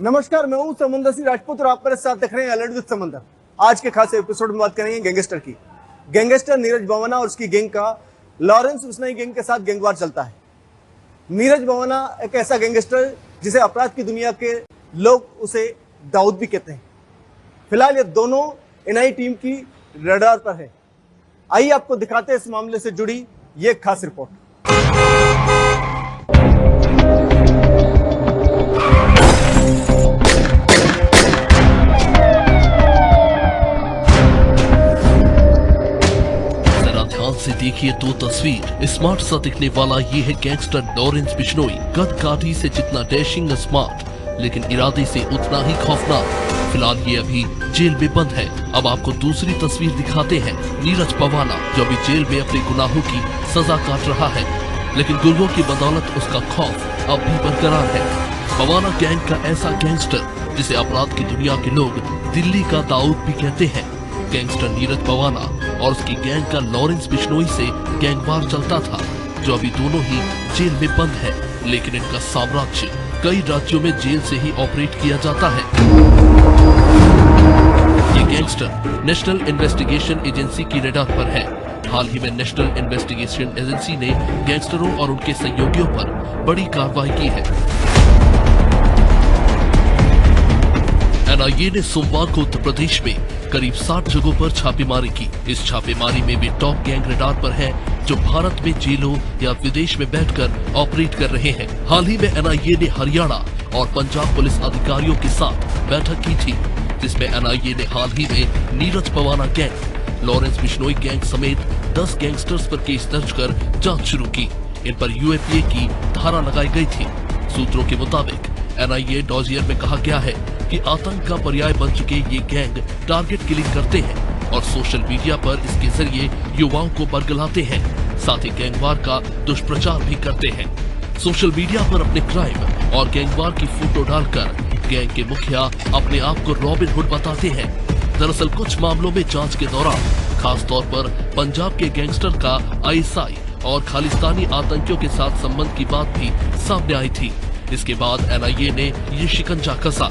नमस्कार, मैं हूं समंदर सिंह राजपूत और आप मेरे साथ देख रहे हैं अलर्ट विद समंदर। आज के खास एपिसोड में बात करेंगे गैंगस्टर की। गैंगस्टर नीरज भवाना और उसकी गैंग का लॉरेंस बिश्नोई गैंग के साथ गैंगवार चलता है। नीरज भवाना एक ऐसा गैंगस्टर जिसे अपराध की दुनिया के लोग उसे दाऊद भी कहते हैं। फिलहाल ये दोनों एनआई टीम की रडार पर है। आइए आपको दिखाते हैं इस मामले से जुड़ी ये खास रिपोर्ट। से देखिए दो तस्वीर। स्मार्ट सा दिखने वाला ये है गैंगस्टर लॉरेंस बिश्नोई। कद काठी से जितना डैशिंग स्मार्ट, लेकिन इरादे से उतना ही खौफनाक। फिलहाल ये अभी जेल में बंद है। अब आपको दूसरी तस्वीर दिखाते हैं नीरज भवाना, जो अभी जेल में अपने गुनाहों की सजा काट रहा है, लेकिन गुर्गों की बदौलत उसका खौफ अब भी बरकरार है। भवाना गैंग का ऐसा गैंगस्टर जिसे अपराध की दुनिया के लोग दिल्ली का दाऊद भी कहते हैं। गैंगस्टर नीरज भवाना और उसकी गैंग का लॉरेंस बिश्नोई से गैंगवार चलता था, जो अभी दोनों ही जेल में बंद है, लेकिन इनका साम्राज्य कई राज्यों में जेल से ही ऑपरेट किया जाता है। ये गैंगस्टर नेशनल इन्वेस्टिगेशन एजेंसी की रडार पर है। हाल ही में नेशनल इन्वेस्टिगेशन एजेंसी ने गैंगस्टरों और उनके सहयोगियों पर बड़ी कार्रवाई की है। एनआईए ने सोमवार को उत्तर प्रदेश में करीब 60 जगहों पर छापेमारी की। इस छापेमारी में भी टॉप गैंग रडार पर है, जो भारत में जेलों या विदेश में बैठकर ऑपरेट कर रहे हैं। हाल ही में एनआईए ने हरियाणा और पंजाब पुलिस अधिकारियों के साथ बैठक की थी, जिसमें एनआईए ने हाल ही में Neeraj Bawana gang, Lawrence Bishnoi gang समेत 10 गैंगस्टर्स पर केस दर्ज कर जांच शुरू की। इन पर यूएपीए की धारा लगाई गई थी। सूत्रों के मुताबिक एनआईए डॉजियर में कहा गया है कि आतंक का पर्याय बन चुके ये गैंग टारगेट किलिंग करते हैं और सोशल मीडिया पर इसके जरिए युवाओं को बरगलाते हैं। साथ ही गैंगवार का दुष्प्रचार भी करते हैं। सोशल मीडिया पर अपने क्राइम और गैंगवार की फोटो डालकर गैंग के मुखिया अपने आप को रॉबिन हुड बताते हैं। दरअसल कुछ मामलों में जांच के दौरान खास तौर पर पंजाब के गैंगस्टर का आईएसआई और खालिस्तानी आतंकियों के साथ संबंध की बात भी सामने आई थी। इसके बाद एनआईए ने ये शिकंजा कसा।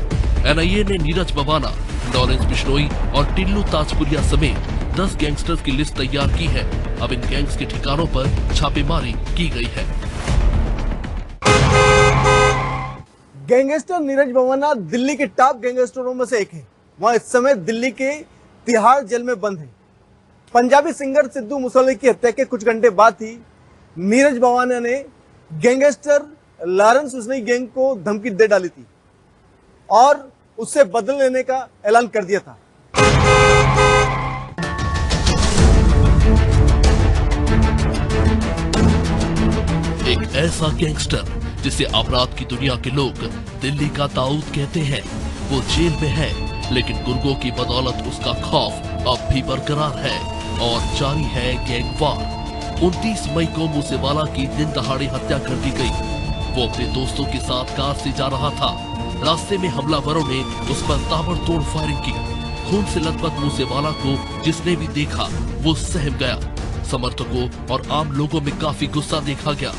एनआईए ने नीरज भवाना, लॉरेंस बिश्नोई और टिल्लू ताजपुरिया समेत 10 गैंगस्टर्स की लिस्ट तैयार की है। अब इन गैंग्स के ठिकानों पर छापेमारी की गई है। गैंगस्टर नीरज भवाना दिल्ली के टॉप गैंगस्टरों में से एक है। वह इस समय दिल्ली के तिहाड़ जेल में बंद है। पंजाबी सिंगर सिद्धू मूसेवाले की हत्या के कुछ घंटे बाद ही नीरज भवाना ने गैंगस्टर लॉरेंस बिश्नोई गैंग को धमकी दे डाली थी और उससे बदला लेने का ऐलान कर दिया था। एक ऐसा गैंगस्टर जिसे अपराध की दुनिया के लोग दिल्ली का दाऊद कहते हैं, वो जेल में है, लेकिन गुर्गों की बदौलत उसका खौफ अब भी बरकरार है और जारी है गैंगवार। 29 मई को मूसेवाला की दिन दहाड़े हत्या कर दी गई। वो अपने दोस्तों के साथ कार से जा रहा था। रास्ते में हमलावरों ने उस पर ताबड़तोड़ फायरिंग की। खून से लथपथ मूसेवाला को जिसने भी देखा वो सहम गया। समर्थकों और आम लोगों में काफी गुस्सा देखा गया।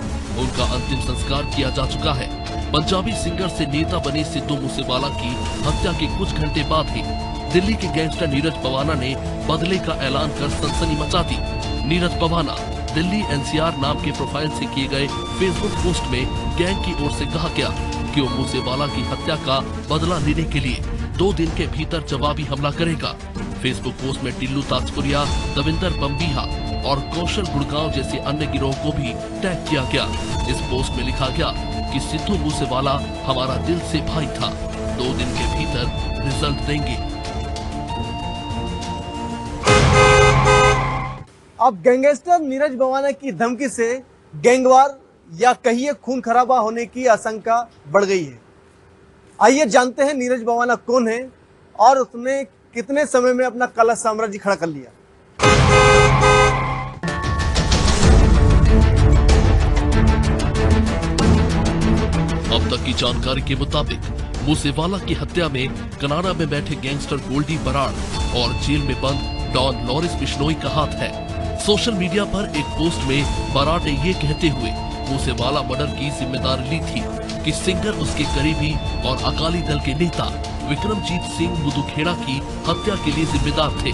उनका अंतिम संस्कार किया जा चुका है। पंजाबी सिंगर से नेता बने सिद्धू मूसेवाला की हत्या के कुछ घंटे बाद ही दिल्ली के गैंगस्टर नीरज भवाना ने बदले का ऐलान कर सनसनी मचा दी। नीरज भवाना दिल्ली एनसीआर नाम के प्रोफाइल से किए गए फेसबुक पोस्ट में गैंग की ओर से कहा गया कि वो मूसेवाला की हत्या का बदला लेने के लिए 2 दिन के भीतर जवाबी हमला करेगा। फेसबुक पोस्ट में टिल्लू ताजपुरिया, दविंदर बम्बीहा और कौशल गुड़गांव जैसे अन्य गिरोह को भी टैग किया गया। इस पोस्ट में लिखा गया कि सिद्धू मूसेवाला हमारा दिल से भाई था, 2 दिन के भीतर रिजल्ट देंगे। अब गैंगस्टर नीरज भवाना की धमकी से गैंगवार या कहिए खून खराबा होने की आशंका बढ़ गई है। आइए जानते हैं नीरज भवाना कौन है और उसने कितने समय में अपना काला साम्राज्य खड़ा कर लिया। अब तक की जानकारी के मुताबिक मूसेवाला की हत्या में कनाडा में बैठे गैंगस्टर गोल्डी बराड़ और जेल में बंद डॉन लॉरेंस बिश्नोई का हाथ है। सोशल मीडिया पर एक पोस्ट में बराड़ ने ये कहते हुए मूसेवाला मर्डर की जिम्मेदारी ली थी कि सिंगर उसके करीबी और अकाली दल के नेता विक्रमजीत सिंह मुदुखेड़ा की हत्या के लिए जिम्मेदार थे।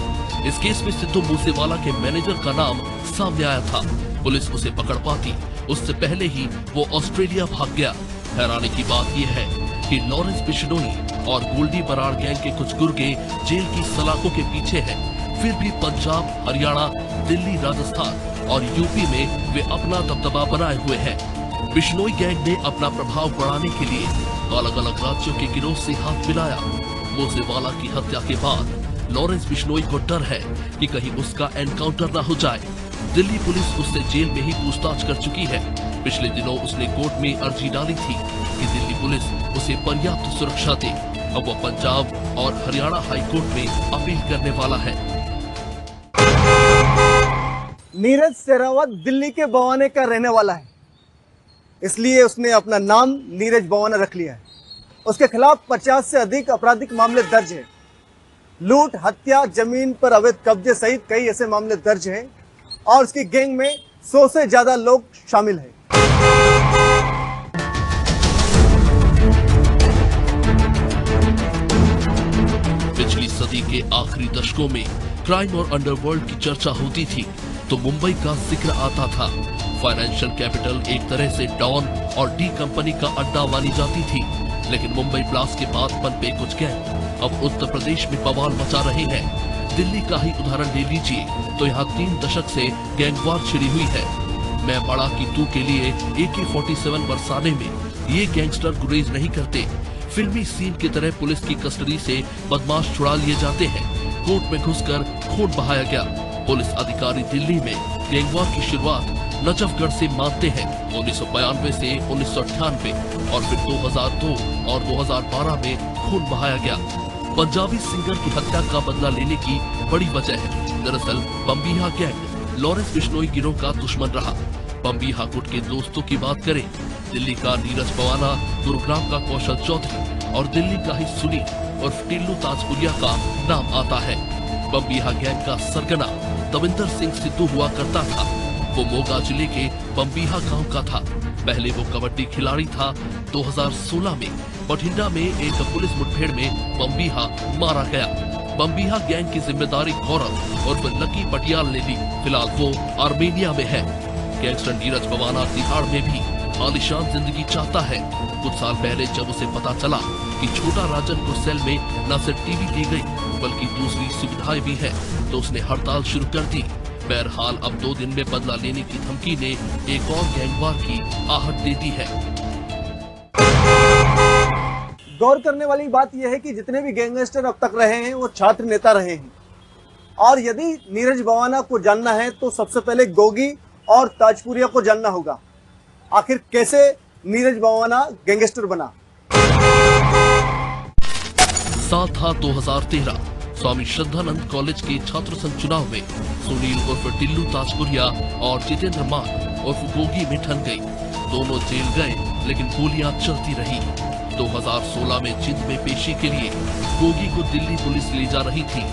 इस केस में सिद्धू मूसेवाला के मैनेजर का नाम सामने आया था। पुलिस उसे पकड़ पाती उससे पहले ही वो ऑस्ट्रेलिया भाग गया। हैरानी की बात यह है कि लॉरेंस बिश्नोई और गोल्डी बराड़ गैंग के कुछ गुर्गे जेल की सलाखों के पीछे हैं, फिर भी पंजाब, हरियाणा, दिल्ली, राजस्थान और यूपी में वे अपना दबदबा बनाए हुए हैं। बिश्नोई गैंग ने अपना प्रभाव बढ़ाने के लिए अलग अलग राज्यों के गिरोह से हाथ मिलाया। मूसेवाला की हत्या के बाद लॉरेंस बिश्नोई को डर है कि कहीं उसका एनकाउंटर न हो जाए। दिल्ली पुलिस उससे जेल में ही पूछताछ कर चुकी है। पिछले दिनों उसने कोर्ट में अर्जी डाली थी कि दिल्ली पुलिस उसे पर्याप्त सुरक्षा दे। अब वह पंजाब और हरियाणा हाई कोर्ट में अपील करने वाला है। नीरज सहरावत दिल्ली के बवाने का रहने वाला है, इसलिए उसने अपना नाम नीरज बवाना रख लिया है। उसके खिलाफ 50 से अधिक आपराधिक मामले दर्ज हैं। लूट, हत्या, जमीन पर अवैध कब्जे सहित कई ऐसे मामले दर्ज हैं और उसकी गैंग में 100 से ज्यादा लोग शामिल हैं। पिछली सदी के आखिरी दशकों में क्राइम और अंडरवर्ल्ड की चर्चा होती थी तो मुंबई का जिक्र आता था। फाइनेंशियल कैपिटल एक तरह से डॉन और डी कंपनी का अड्डा मानी जाती थी, लेकिन मुंबई ब्लास्ट के बाद पनपे कुछ गैंग अब उत्तर प्रदेश में बवाल मचा रहे हैं। दिल्ली का ही उदाहरण ले लीजिए तो यहाँ 3 दशक से गैंगवार छिड़ी हुई है। मैं बड़ा की तू के लिए AK-47 बरसाने में ये गैंगस्टर गुरेज नहीं करते। फिल्मी सीन की तरह पुलिस की कस्टडी से बदमाश छुड़ा लिए जाते हैं। कोर्ट में घुसकर खून बहाया गया। पुलिस अधिकारी दिल्ली में गैंगवार की शुरुआत नजफगढ़ से मानते हैं। 1992 से 1998 और फिर 2002 और 2012 में खून बहाया गया। पंजाबी सिंगर की हत्या का बदला लेने की बड़ी वजह है। दरअसल बम्बीहा गैंग लॉरेंस बिश्नोई गिरोह का दुश्मन रहा। बम्बीहा गुट के दोस्तों की बात करें, दिल्ली का नीरज बवाना, गुरुग्राम का कौशल चौधरी और दिल्ली का ही सुनील उर्फ टिल्लू ताजपुरिया का नाम आता है। बम्बीहा गैंग का सरगना दविंदर सिंह सिद्धू हुआ करता था। वो मोगा जिले के बम्बीहा गांव का था। पहले वो कबड्डी खिलाड़ी था। 2016 में बठिंडा में एक पुलिस मुठभेड़ में बम्बीहा मारा गया। बम्बीहा गैंग की जिम्मेदारी गौरव और लकी पटियाल ने ली। फिलहाल वो आर्मेनिया में है। गैंगस्टर नीरज बवाना तिहाड़ में भी आलीशान जिंदगी चाहता है। कुछ साल पहले जब उसे पता चला कि छोटा राजन को सेल में न सिर्फ टीवी दी गई बल्कि दूसरी सुविधाएं भी है तो उसने हड़ताल शुरू कर दी। बहरहाल अब 2 दिन में बदला लेने की धमकी ने एक और गैंगवार की आहट दे दी है। गौर करने वाली बात यह है कि जितने भी गैंगस्टर अब तक रहे हैं वो छात्र नेता रहे हैं। और यदि नीरज बवाना को जानना है तो सबसे पहले गोगी और ताजपुरिया को जानना होगा। आखिर कैसे नीरज बवाना गैंगस्टर बना। साल था 2013। स्वामी श्रद्धानंद कॉलेज के छात्र संघ चुनाव में सुनील उर्फ टिल्लू ताजपुरिया और जितेंद्र मान उर्फ गोगी में ठन गई। दोनों जेल गए लेकिन गोलियां चलती रही। 2016 में जिंद में पेशी के लिए गोगी को दिल्ली पुलिस ले जा रही थी।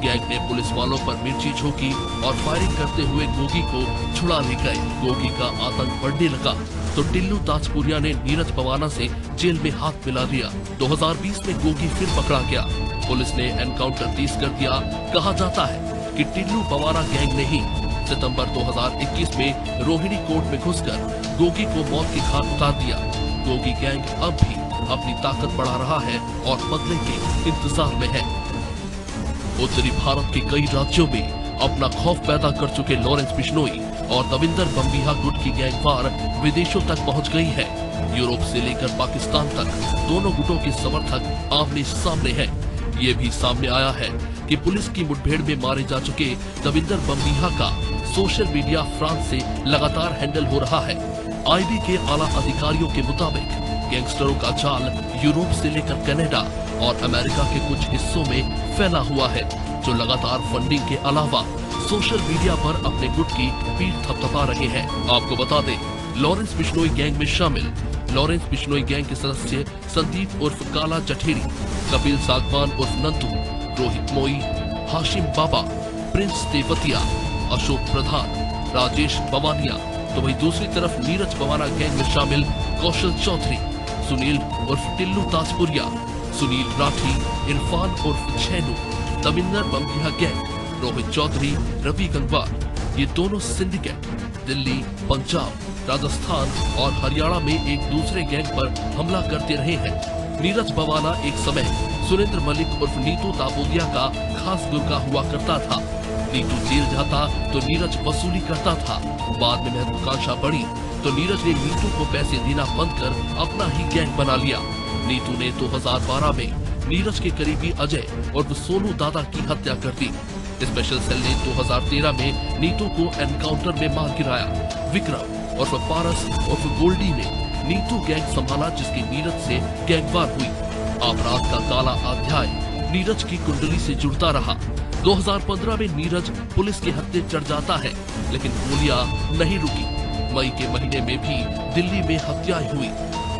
गैंग ने पुलिस वालों पर मिर्ची झोंकी और फायरिंग करते हुए गोगी को छुड़ा ले गए। गोगी का आतंक बढ़ने लगा तो टिल्लू ताजपुरिया ने नीरज बवाना से जेल में हाथ मिला लिया। 2020 में गोगी फिर पकड़ा गया। पुलिस ने एनकाउंटर तेज कर दिया। कहा जाता है कि टिल्लू बवाना गैंग ने ही सितंबर 2021 में रोहिणी कोर्ट में घुसकर गोगी को मौत की घाट उतार दिया। गोगी गैंग अब भी अपनी ताकत बढ़ा रहा है और बदले के इंतजार में है। उत्तरी भारत के कई राज्यों में अपना खौफ पैदा कर चुके लॉरेंस बिश्नोई और दविंदर बम्बीहा गुट की गैंगवार विदेशों तक पहुंच गई है। यूरोप से लेकर पाकिस्तान तक दोनों गुटों के समर्थक आमने सामने हैं। ये भी सामने आया है कि पुलिस की मुठभेड़ में मारे जा चुके दविंदर बम्बीहा का सोशल मीडिया फ्रांस से लगातार हैंडल हो रहा है। आईबी के आला अधिकारियों के मुताबिक गैंगस्टरों का जाल यूरोप से लेकर कनाडा और अमेरिका के कुछ हिस्सों में फैला हुआ है, जो लगातार फंडिंग के अलावा सोशल मीडिया पर अपने गुट की पीठ थपथपा रहे हैं। आपको बता दें, लॉरेंस बिश्नोई गैंग में शामिल लॉरेंस बिश्नोई गैंग के सदस्य संदीप उर्फ काला जठेरी, कपिल सागवान उर्फ नंदू, रोहित मोई, हाशिम बाबा, प्रिंस तेवतिया, अशोक प्रधान, राजेश बवानिया, तो वही दूसरी तरफ नीरज बवाना गैंग में शामिल कौशल चौधरी, सुनील उर्फ टिल्लू ताजपुरिया, सुनील राठी, इरफान उर्फ छैनू, तमिंदर बंगिया गैंग, रोहित चौधरी, रवि गंगवार, ये दोनों सिंडिकेट दिल्ली, पंजाब, राजस्थान और हरियाणा में एक दूसरे गैंग पर हमला करते रहे हैं। नीरज बवाला एक समय सुरेंद्र मलिक उर्फ नीतू दापोदिया का खास गुर्गा हुआ करता था। नीतू जेल जाता तो नीरज वसूली करता था। बाद में महत्वाकांक्षा बढ़ी तो नीरज ने नीतू को पैसे देना बंद कर अपना ही गैंग बना लिया। नीतू ने 2012 में नीरज के करीबी अजय उर्फ सोनू दादा की हत्या कर दी। स्पेशल सेल ने 2013 में नीतू को एनकाउंटर में मार गिराया। विक्रम उर्फ पारस उर्फ गोल्डी ने नीतू गैंग संभाला, जिसकी नीरज से गैंगवार हुई। अपराध का काला अध्याय नीरज की कुंडली से जुड़ता रहा। 2015 में नीरज पुलिस के हत्थे चढ़ जाता है, लेकिन गोलियां नहीं रुकी। मई के महीने में भी दिल्ली में हत्याएं हुई।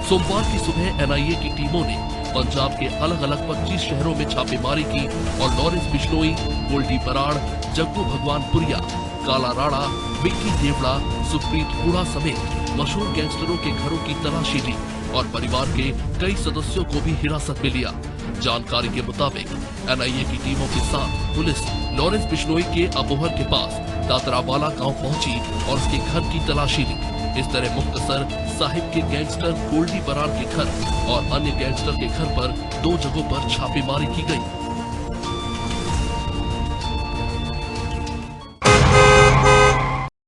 सोमवार की सुबह एनआईए की टीमों ने पंजाब के अलग अलग 25 शहरों में छापेमारी की और लॉरेंस बिश्नोई, गोल्डी बराड़, जग्गू भगवानपुरिया, काला राणा, विक्की देवड़ा, सुप्रीत हुडा समेत मशहूर गैंगस्टरों के घरों की तलाशी ली और परिवार के कई सदस्यों को भी हिरासत में लिया। जानकारी के मुताबिक एनआईए की टीमों के साथ पुलिस लॉरेंस बिश्नोई के अबोहर के पास दातरावाला गांव पहुंची और उसके घर की तलाशी ली। इस तरह मुख्तसर साहिब के गैंगस्टर गोल्डी बराड़ के घर और अन्य गैंगस्टर के घर पर 2 जगहों पर छापेमारी की गई।